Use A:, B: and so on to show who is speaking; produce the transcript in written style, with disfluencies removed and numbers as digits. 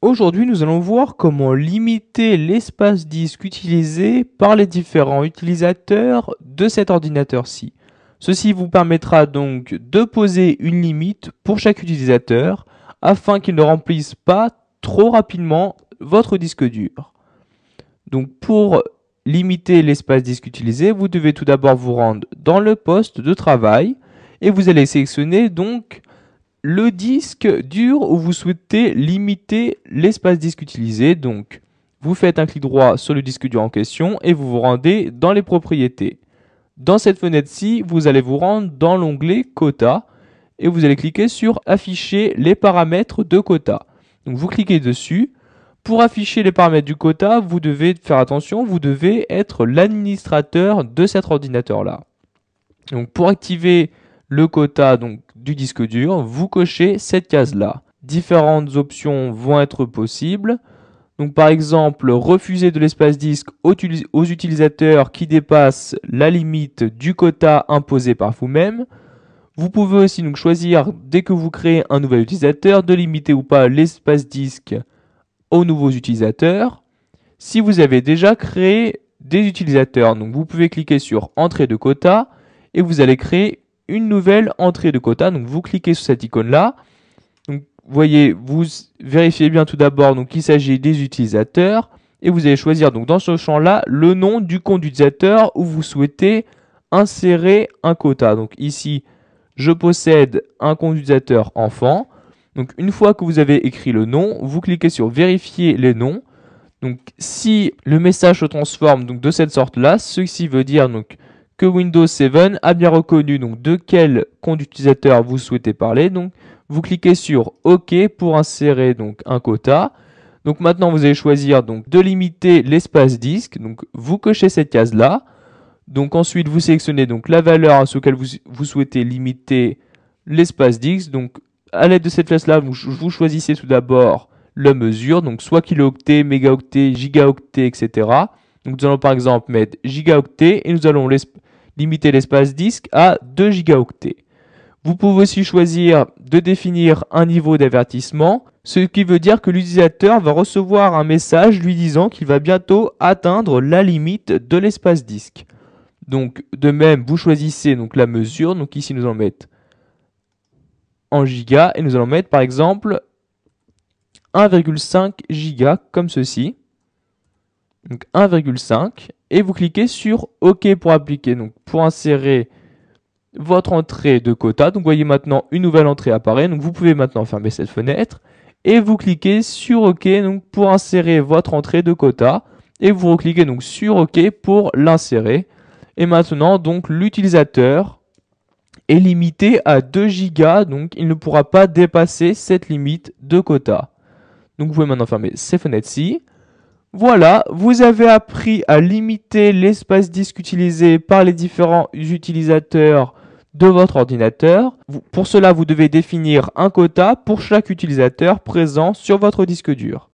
A: Aujourd'hui, nous allons voir comment limiter l'espace disque utilisé par les différents utilisateurs de cet ordinateur-ci. Ceci vous permettra donc de poser une limite pour chaque utilisateur afin qu'il ne remplisse pas trop rapidement votre disque dur. Donc pour limiter l'espace disque utilisé, vous devez tout d'abord vous rendre dans le poste de travail et vous allez sélectionner donc le disque dur où vous souhaitez limiter l'espace disque utilisé. Donc, vous faites un clic droit sur le disque dur en question et vous vous rendez dans les propriétés. Dans cette fenêtre-ci, vous allez vous rendre dans l'onglet quota et vous allez cliquer sur afficher les paramètres de quota. Donc, vous cliquez dessus. Pour afficher les paramètres du quota, vous devez faire attention, vous devez être l'administrateur de cet ordinateur-là. Donc, pour activer le quota du disque dur, vous cochez cette case-là. Différentes options vont être possibles. Donc par exemple, refuser de l'espace disque aux utilisateurs qui dépassent la limite du quota imposé par vous-même. Vous pouvez aussi donc choisir, dès que vous créez un nouvel utilisateur, de limiter ou pas l'espace disque aux nouveaux utilisateurs. Si vous avez déjà créé des utilisateurs, donc vous pouvez cliquer sur Entrée de quota et vous allez créer une nouvelle entrée de quota. Donc vous cliquez sur cette icône là. Donc vous voyez, vous vérifiez bien tout d'abord qu'il s'agit des utilisateurs et vous allez choisir donc dans ce champ là le nom du compte utilisateur où vous souhaitez insérer un quota. Donc ici, je possède un compte utilisateur enfant. Donc une fois que vous avez écrit le nom, vous cliquez sur vérifier les noms. Donc si le message se transforme de cette sorte là, ceci veut dire que Windows 7 a bien reconnu de quel compte utilisateur vous souhaitez parler. Donc vous cliquez sur OK pour insérer un quota. Donc maintenant vous allez choisir de limiter l'espace disque. Donc vous cochez cette case là. Donc ensuite vous sélectionnez la valeur à laquelle vous souhaitez limiter l'espace disque. Donc à l'aide de cette flèche là, vous choisissez tout d'abord la mesure, donc soit kilooctets, mégaoctets, gigaoctets, etc. Donc nous allons par exemple mettre gigaoctets et nous allons limiter l'espace disque à 2 gigaoctets. Vous pouvez aussi choisir de définir un niveau d'avertissement, ce qui veut dire que l'utilisateur va recevoir un message lui disant qu'il va bientôt atteindre la limite de l'espace disque. Donc de même, vous choisissez la mesure, donc ici nous allons mettre en giga et nous allons mettre par exemple 1,5 giga comme ceci. Donc 1,5 et vous cliquez sur OK pour appliquer, donc pour insérer votre entrée de quota. Donc vous voyez maintenant une nouvelle entrée apparaît, donc vous pouvez maintenant fermer cette fenêtre et vous cliquez sur OK pour insérer votre entrée de quota et vous recliquez sur OK pour l'insérer. Et maintenant l'utilisateur est limité à 2 gigas, donc il ne pourra pas dépasser cette limite de quota. Donc vous pouvez maintenant fermer ces fenêtres-ci. Voilà, vous avez appris à limiter l'espace disque utilisé par les différents utilisateurs de votre ordinateur. Pour cela, vous devez définir un quota pour chaque utilisateur présent sur votre disque dur.